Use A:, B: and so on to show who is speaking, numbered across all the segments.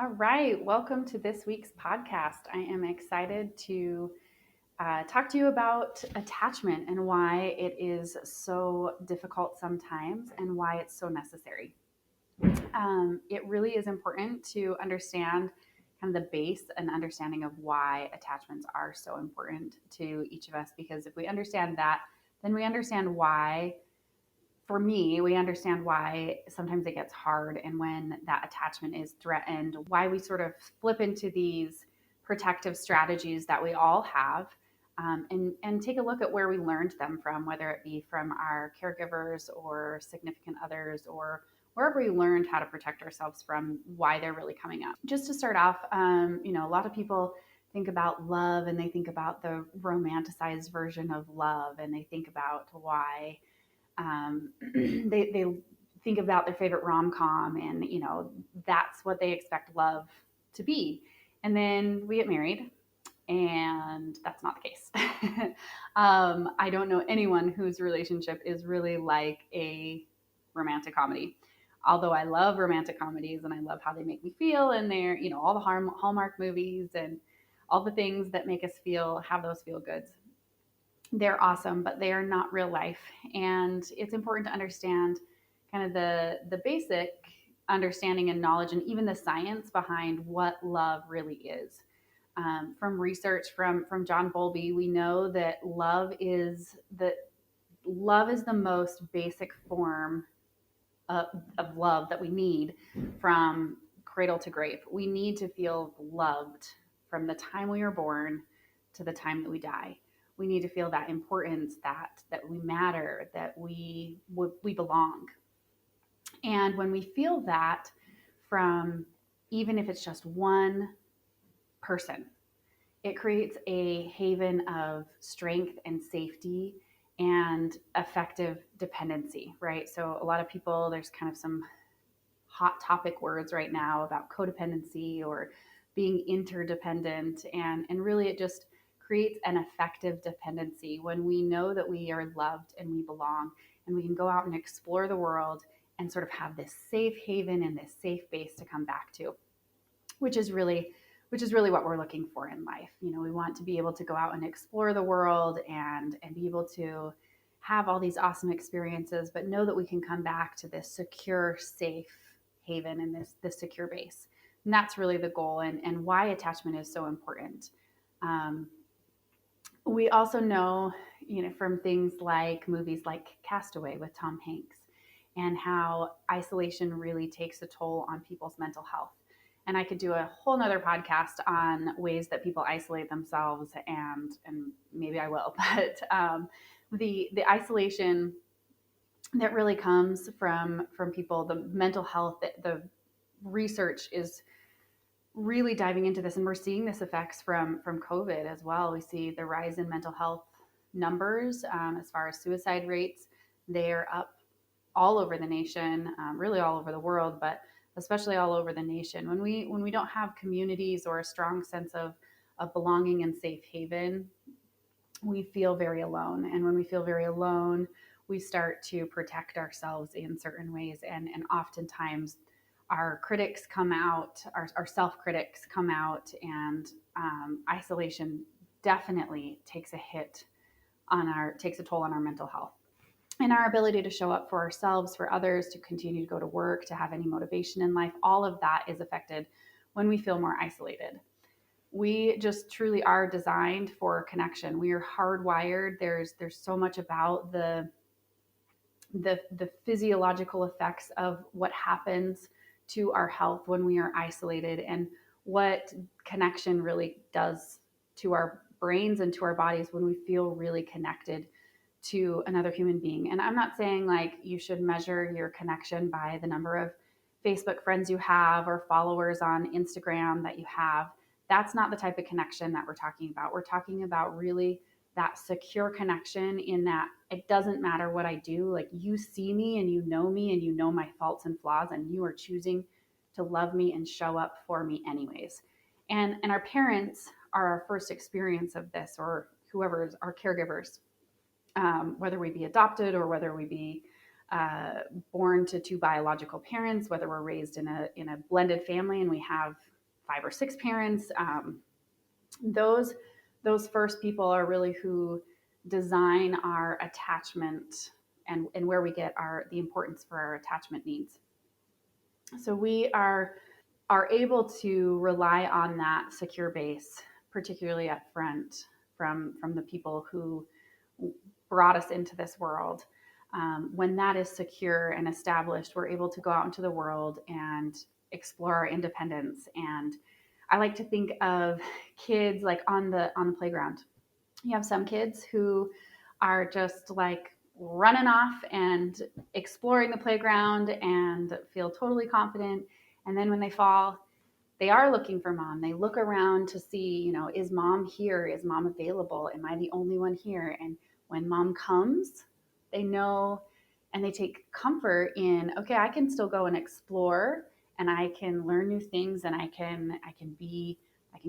A: All right, welcome to this week's podcast. I am excited to talk to you about attachment and why it is so difficult sometimes and why it's so necessary. It really is important to understand kind of the base and understanding of why attachments are so important to each of us, because if we understand that, then we understand why for me, we understand why sometimes it gets hard and when that attachment is threatened, why we sort of flip into these protective strategies that we all have. And take a look at where we learned them from, whether it be from our caregivers or significant others or wherever we learned how to protect ourselves from, why they're really coming up. Just to start off, a lot of people think about love and they think about the romanticized version of love and they think about why they think about their favorite rom-com and that's what they expect love to be, and then we get married and that's not the case. I don't know anyone whose relationship is really like a romantic comedy, although I love romantic comedies and I love how they make me feel, and they're all the Hallmark movies and all the things that make us have those feel goods. They're awesome, but they are not real life. And it's important to understand kind of the basic understanding and knowledge and even the science behind what love really is. From research from John Bowlby, we know that love is the most basic form of love that we need from cradle to grave. We need to feel loved from the time we are born to the time that we die. We need to feel that importance, that we matter, that we belong. And when we feel that from, even if it's just one person, it creates a haven of strength and safety and effective dependency, right? So a lot of people, there's kind of some hot topic words right now about codependency or being interdependent, and really it just creates an effective dependency when we know that we are loved and we belong, and we can go out and explore the world and sort of have this safe haven and this safe base to come back to, which is really what we're looking for in life. We want to be able to go out and explore the world and be able to have all these awesome experiences, but know that we can come back to this secure, safe haven and this secure base. And that's really the goal, and why attachment is so important. We also know, from things like movies like Castaway with Tom Hanks, and how isolation really takes a toll on people's mental health. And I could do a whole nother podcast on ways that people isolate themselves, and maybe I will. But the isolation that really comes from people, the mental health, the research is really diving into this, and we're seeing this effects from COVID as well. We see the rise in mental health numbers, as far as suicide rates. They're up all over the nation, really all over the world, but especially all over the nation. When we don't have communities or a strong sense of belonging and safe haven, we feel very alone. And when we feel very alone, we start to protect ourselves in certain ways. And oftentimes our critics come out, our self-critics come out, and isolation definitely takes a toll on our mental health and our ability to show up for ourselves, for others, to continue to go to work, to have any motivation in life. All of that is affected when we feel more isolated. We just truly are designed for connection. We are hardwired. There's so much about the physiological effects of what happens to our health when we are isolated, and what connection really does to our brains and to our bodies when we feel really connected to another human being. And I'm not saying like you should measure your connection by the number of Facebook friends you have or followers on Instagram that you have. That's not the type of connection that we're talking about. We're talking about really that secure connection, in that it doesn't matter what I do. Like, you see me and you know my faults and flaws, and you are choosing to love me and show up for me anyways. And our parents are our first experience of this, or whoever is our caregivers, whether we be adopted or whether we be born to two biological parents, whether we're raised in a blended family and we have 5 or 6 parents. Those first people are really who design our attachment and where we get the importance for our attachment needs. So we are able to rely on that secure base, particularly up front from the people who brought us into this world. When that is secure and established, we're able to go out into the world and explore our independence. And I like to think of kids like on the playground. You have some kids who are just like running off and exploring the playground and feel totally confident. And then when they fall, they are looking for mom. They look around to see, is mom here? Is mom available? Am I the only one here? And when mom comes, they know and they take comfort in, okay, I can still go and explore and I can learn new things and I can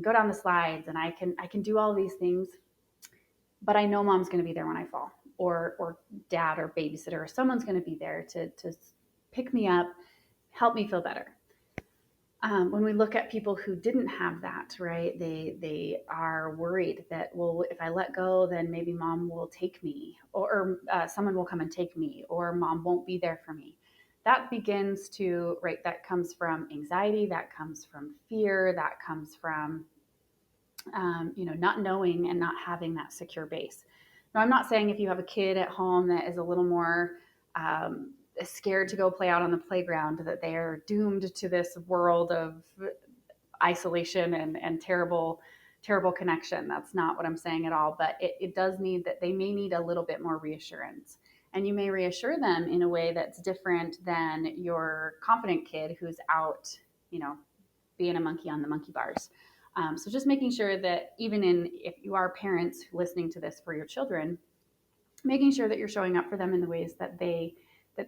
A: go down the slides and I can do all these things, but I know mom's going to be there when I fall, or dad or babysitter or someone's going to be there to pick me up, help me feel better. When we look at people who didn't have that, right, they are worried that, well, if I let go, then maybe mom will take me, or someone will come and take me, or mom won't be there for me. That begins to, right, that comes from anxiety, that comes from fear, that comes from, not knowing and not having that secure base. Now, I'm not saying if you have a kid at home that is a little more scared to go play out on the playground, that they are doomed to this world of isolation and terrible connection. That's not what I'm saying at all. But it does need that they may need a little bit more reassurance. And you may reassure them in a way that's different than your confident kid who's out, being a monkey on the monkey bars. So just making sure that if you are parents listening to this for your children, making sure that you're showing up for them in the ways that they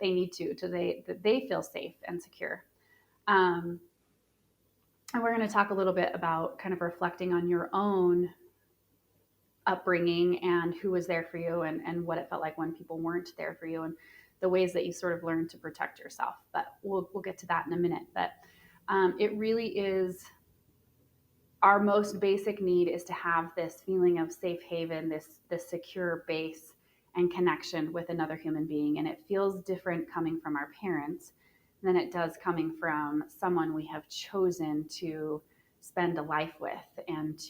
A: need that they feel safe and secure. And we're going to talk a little bit about kind of reflecting on your own upbringing and who was there for you and what it felt like when people weren't there for you and the ways that you sort of learned to protect yourself. But we'll get to that in a minute. But it really is our most basic need is to have this feeling of safe haven, this secure base and connection with another human being. And it feels different coming from our parents than it does coming from someone we have chosen to spend a life with and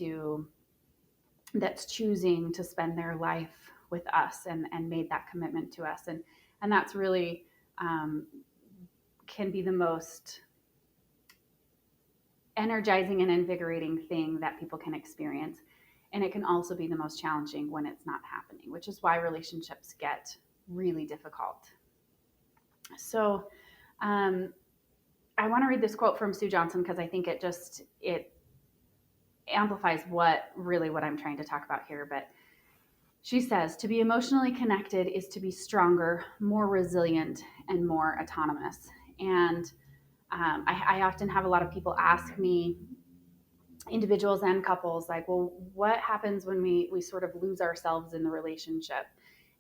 A: that's choosing to spend their life with us and made that commitment to us. And that's really can be the most energizing and invigorating thing that people can experience. And it can also be the most challenging when it's not happening, which is why relationships get really difficult. So I want to read this quote from Sue Johnson because I think it amplifies what I'm trying to talk about here. But she says, to be emotionally connected is to be stronger, more resilient, and more autonomous. And I often have a lot of people ask me, individuals and couples, like, well, what happens when we sort of lose ourselves in the relationship?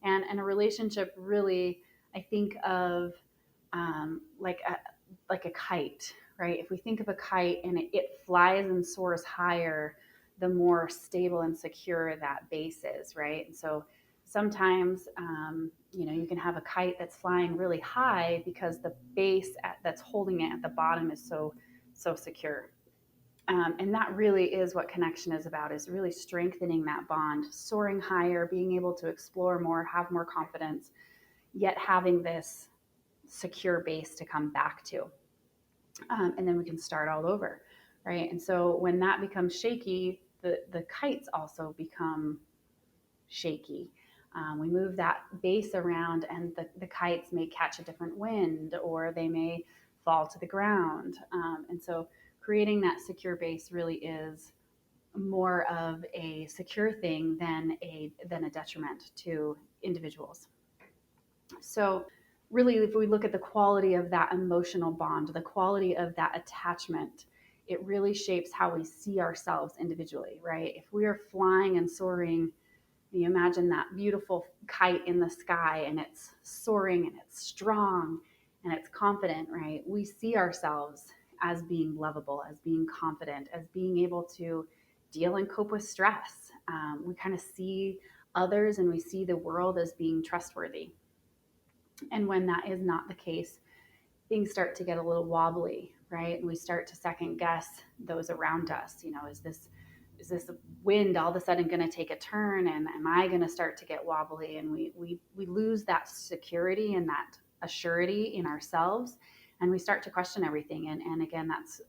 A: And a relationship really, I think of like a kite, right? If we think of a kite and it flies and soars higher, the more stable and secure that base is, right? And so sometimes, you can have a kite that's flying really high because the base that's holding it at the bottom is so secure. And that really is what connection is about, is really strengthening that bond, soaring higher, being able to explore more, have more confidence, yet having this secure base to come back to. And then we can start all over, right? And so when that becomes shaky, the kites also become shaky. We move that base around and the kites may catch a different wind or they may fall to the ground. And so creating that secure base really is more of a secure thing than a detriment to individuals. So really, if we look at the quality of that emotional bond, the quality of that attachment, it really shapes how we see ourselves individually, right? If we are flying and soaring, you imagine that beautiful kite in the sky and it's soaring and it's strong and it's confident, right? We see ourselves as being lovable, as being confident, as being able to deal and cope with stress. We kind of see others and we see the world as being trustworthy. And when that is not the case, things start to get a little wobbly, right? And we start to second guess those around us. Is this wind all of a sudden going to take a turn, and am I going to start to get wobbly? And we lose that security and that assurity in ourselves, and we start to question everything. And again, that's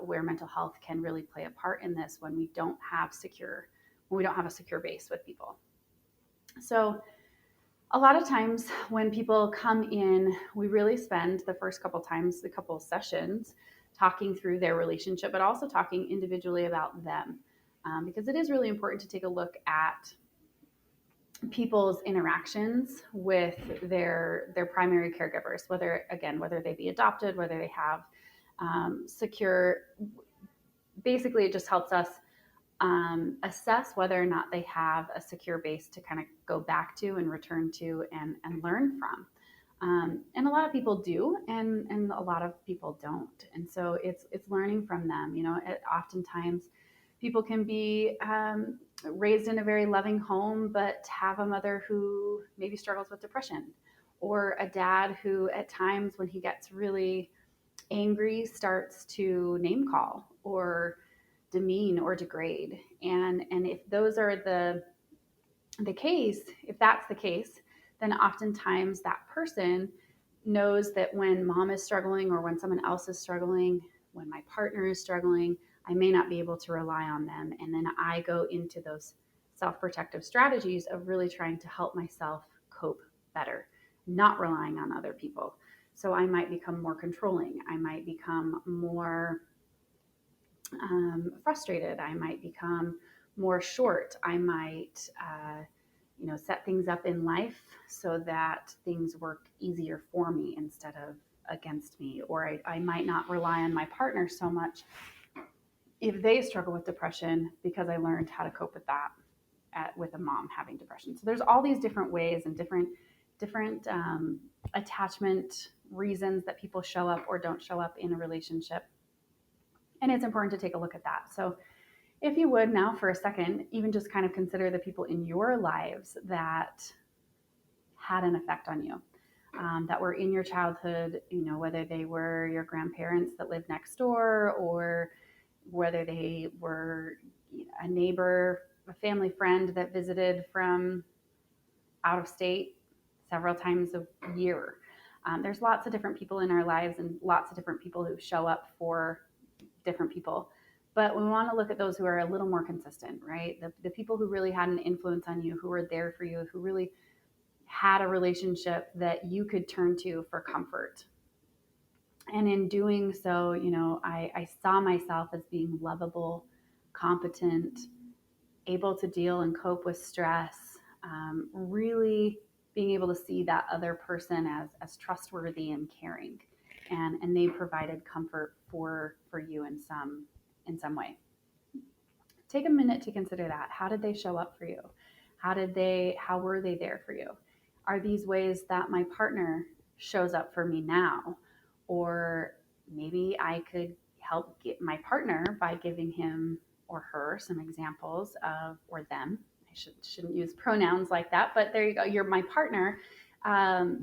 A: where mental health can really play a part in this, when we don't have a secure base with people. So a lot of times when people come in, we really spend the first couple times, the couple sessions, talking through their relationship, but also talking individually about them. Because it is really important to take a look at people's interactions with their primary caregivers, whether they be adopted, whether they have secure. Basically, it just helps us assess whether or not they have a secure base to kind of go back to and return to and learn from. And a lot of people do, and a lot of people don't. And so it's learning from them. Oftentimes people can be raised in a very loving home, but have a mother who maybe struggles with depression, or a dad who at times when he gets really angry starts to name call or demean or degrade. And if those are the case, if that's the case, then oftentimes that person knows that when mom is struggling, or when someone else is struggling, when my partner is struggling, I may not be able to rely on them. And then I go into those self-protective strategies of really trying to help myself cope better, not relying on other people. So I might become more controlling. I might become more frustrated. I might become more short. I might, set things up in life so that things work easier for me instead of against me. Or I might not rely on my partner so much if they struggle with depression, because I learned how to cope with that with a mom having depression. So there's all these different ways and different attachment reasons that people show up or don't show up in a relationship. And it's important to take a look at that. So if you would now for a second, even just kind of consider the people in your lives that had an effect on you, that were in your childhood, whether they were your grandparents that lived next door, or whether they were a neighbor, a family friend that visited from out of state several times a year. There's lots of different people in our lives, and lots of different people who show up for different people. But we want to look at those who are a little more consistent, right? The people who really had an influence on you, who were there for you, who really had a relationship that you could turn to for comfort. And in doing so, I saw myself as being lovable, competent, able to deal and cope with stress, really being able to see that other person as trustworthy and caring. And they provided comfort for you in some way. Take a minute to consider that. How did they show up for you? How were they there for you? Are these ways that my partner shows up for me now? Or maybe I could help get my partner by giving him or her some examples of, or them. I shouldn't use pronouns like that, but there you go. You're my partner,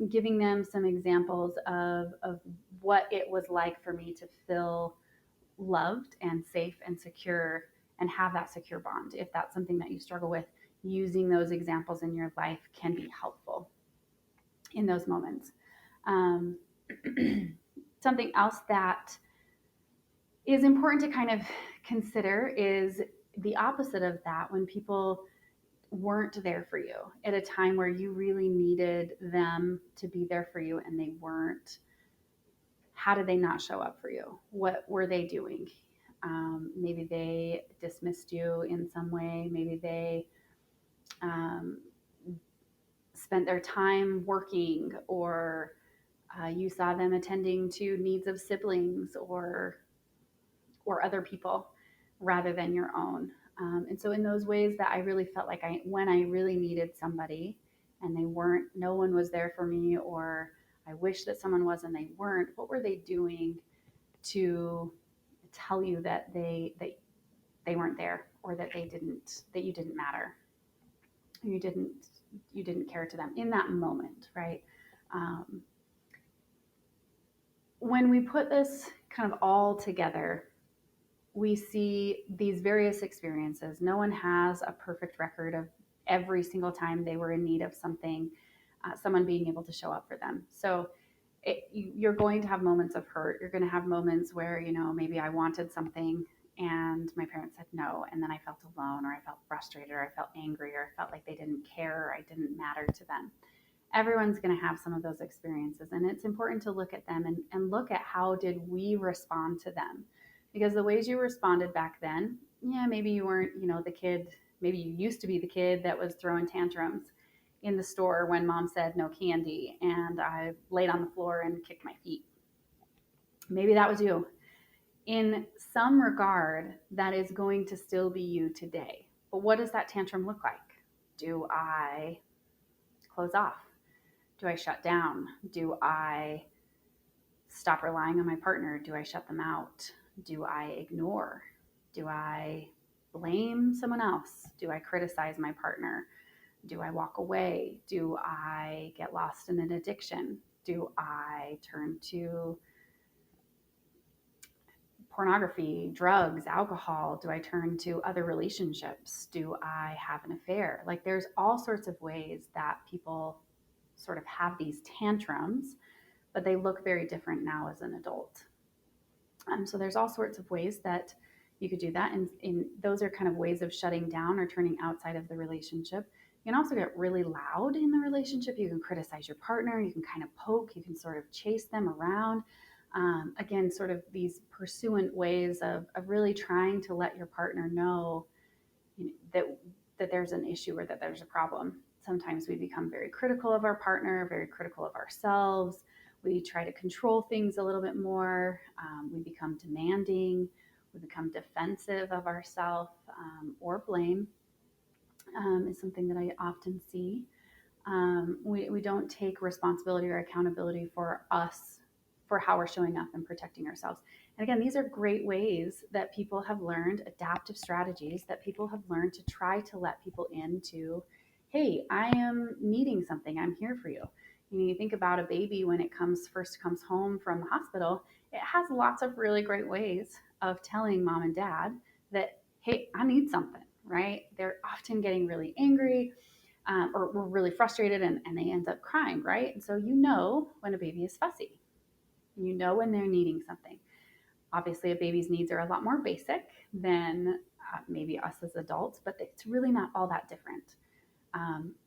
A: giving them some examples of what it was like for me to feel loved and safe and secure, and have that secure bond. If that's something that you struggle with, using those examples in your life can be helpful in those moments. Something else that is important to kind of consider is the opposite of that, when people weren't there for you at a time where you really needed them to be there for you and they weren't. How did they not show up for you? What were they doing? Maybe they dismissed you in some way. Maybe they spent their time working, or you saw them attending to needs of siblings or other people rather than your own. And so in those ways that I really felt like when I really needed somebody and no one was there for me, or I wish that someone was and they weren't, what were they doing to tell you that they weren't there, or that you didn't matter, you didn't care to them in that moment, right? Um, when we put this kind of all together, we see these various experiences. No one has a perfect record of every single time they were in need of something, someone being able to show up for them. So you're going to have moments of hurt. You're going to have moments where, maybe I wanted something and my parents said no, and then I felt alone, or I felt frustrated, or I felt angry, or I felt like they didn't care, or I didn't matter to them. Everyone's going to have some of those experiences, and it's important to look at them and look at how did we respond to them, because the ways you responded back then, yeah, maybe you weren't, the kid, maybe you used to be the kid that was throwing tantrums in the store when mom said no candy, and I laid on the floor and kicked my feet. Maybe that was you. In some regard, that is going to still be you today. But what does that tantrum look like? Do I close off? Do I shut down? Do I stop relying on my partner? Do I shut them out? Do I ignore? Do I blame someone else? Do I criticize my partner? Do I walk away? Do I get lost in an addiction? Do I turn to pornography, drugs, alcohol? Do I turn to other relationships? Do I have an affair? Like, there's all sorts of ways that people sort of have these tantrums, but they look very different now as an adult. So there's all sorts of ways that you could do that. And those are kind of ways of shutting down or turning outside of the relationship. You can also get really loud in the relationship. You can criticize your partner. You can kind of poke. You can sort of chase them around. Again, sort of these pursuant ways of really trying to let your partner know, that there's an issue or that there's a problem. Sometimes we become very critical of our partner, very critical of ourselves. We try to control things a little bit more. We become demanding. We become defensive of ourselves, or blame is something that I often see. We don't take responsibility or accountability for us, for how we're showing up and protecting ourselves. And again, these are great ways that people have learned, adaptive strategies that people have learned to try to let people into, hey, I am needing something. I'm here for you. You think about a baby when it first comes home from the hospital, it has lots of really great ways of telling mom and dad that, hey, I need something, right? They're often getting really angry, or we're really frustrated, and they end up crying, right? And so when a baby is fussy, when they're needing something. Obviously, a baby's needs are a lot more basic than maybe us as adults, but it's really not all that different.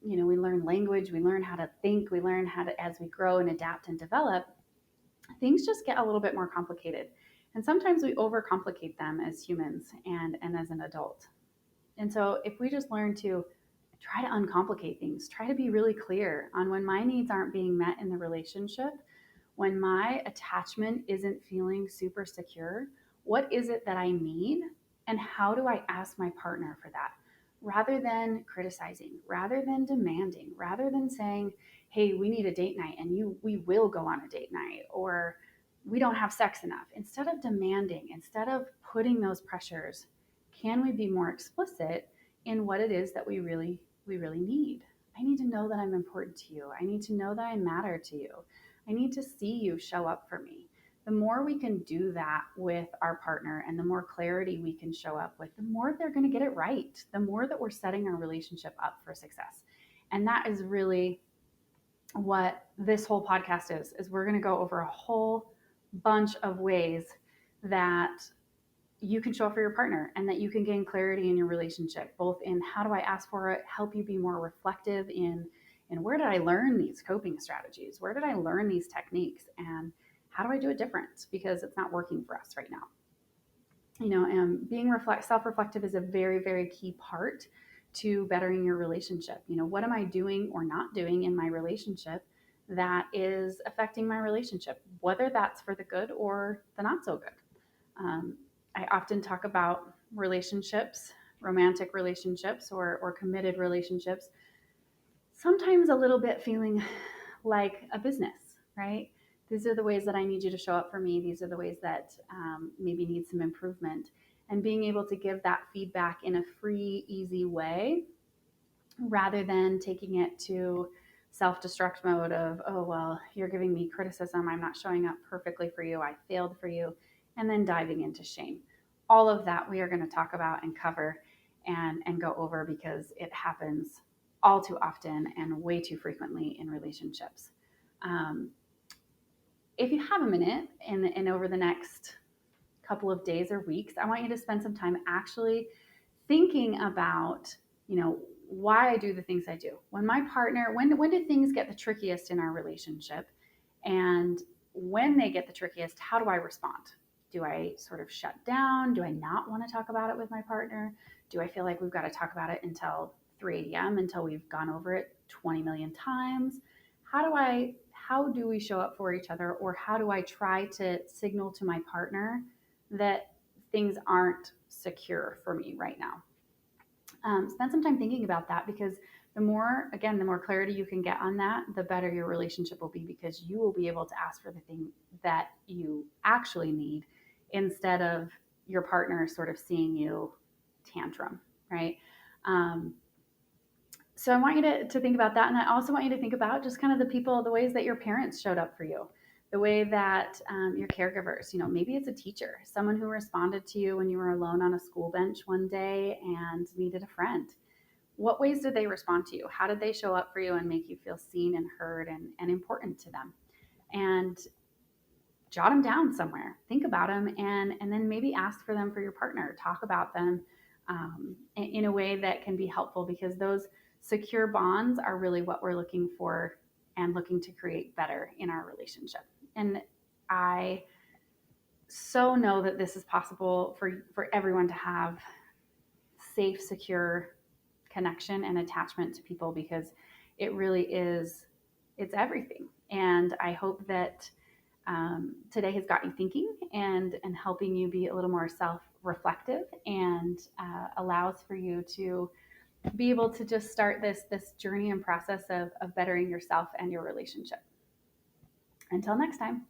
A: We learn language, we learn how to think, we learn how to, as we grow and adapt and develop, things just get a little bit more complicated. And sometimes we overcomplicate them as humans and as an adult. And so if we just learn to try to uncomplicate things, try to be really clear on when my needs aren't being met in the relationship, when my attachment isn't feeling super secure, what is it that I need? And how do I ask my partner for that? Rather than criticizing, rather than demanding, rather than saying, hey, we need a date night and we will go on a date night, or we don't have sex enough. Instead of demanding, instead of putting those pressures, can we be more explicit in what it is that we really need? I need to know that I'm important to you. I need to know that I matter to you. I need to see you show up for me. The more we can do that with our partner and the more clarity we can show up with, the more they're going to get it right, the more that we're setting our relationship up for success. And that is really what this whole podcast is we're going to go over a whole bunch of ways that you can show up for your partner and that you can gain clarity in your relationship, both in how do I ask for it, help you be more reflective in where did I learn these coping strategies? Where did I learn these techniques? And how do I do it different? Because it's not working for us right now. And being self-reflective is a very, very key part to bettering your relationship. What am I doing or not doing in my relationship that is affecting my relationship, whether that's for the good or the not so good. I often talk about relationships, romantic relationships or committed relationships, sometimes a little bit feeling like a business, right? these are the ways that I need you to show up for me. These are the ways that maybe need some improvement. And being able to give that feedback in a free, easy way rather than taking it to self-destruct mode of, oh, well, you're giving me criticism, I'm not showing up perfectly for you, I failed for you, and then diving into shame. All of that we are going to talk about and cover and go over, because it happens all too often and way too frequently in relationships. Um, if you have a minute and over the next couple of days or weeks, I want you to spend some time actually thinking about, why I do the things I do. When my partner, when do things get the trickiest in our relationship? And when they get the trickiest, how do I respond? Do I sort of shut down? Do I not want to talk about it with my partner? Do I feel like we've got to talk about it until 3 a.m., until we've gone over it 20 million times? How do we show up for each other, or how do I try to signal to my partner that things aren't secure for me right now? Spend some time thinking about that, because the more clarity you can get on that, the better your relationship will be, because you will be able to ask for the thing that you actually need, instead of your partner sort of seeing you tantrum, right? Um, so I want you to think about that. And I also want you to think about just kind of the ways that your parents showed up for you, the way that your caregivers, maybe it's a teacher, someone who responded to you when you were alone on a school bench one day and needed a friend. What ways did they respond to you? How did they show up for you and make you feel seen and heard and important to them? And jot them down somewhere. Think about them, and then maybe ask for them for your partner. Talk about them in a way that can be helpful, because those secure bonds are really what we're looking for and looking to create better in our relationship. And I so know that this is possible for everyone to have safe, secure connection and attachment to people, because it really is, it's everything. And I hope that today has got you thinking and helping you be a little more self-reflective, and allows for you to be able to just start this journey and process of bettering yourself and your relationship. Until next time.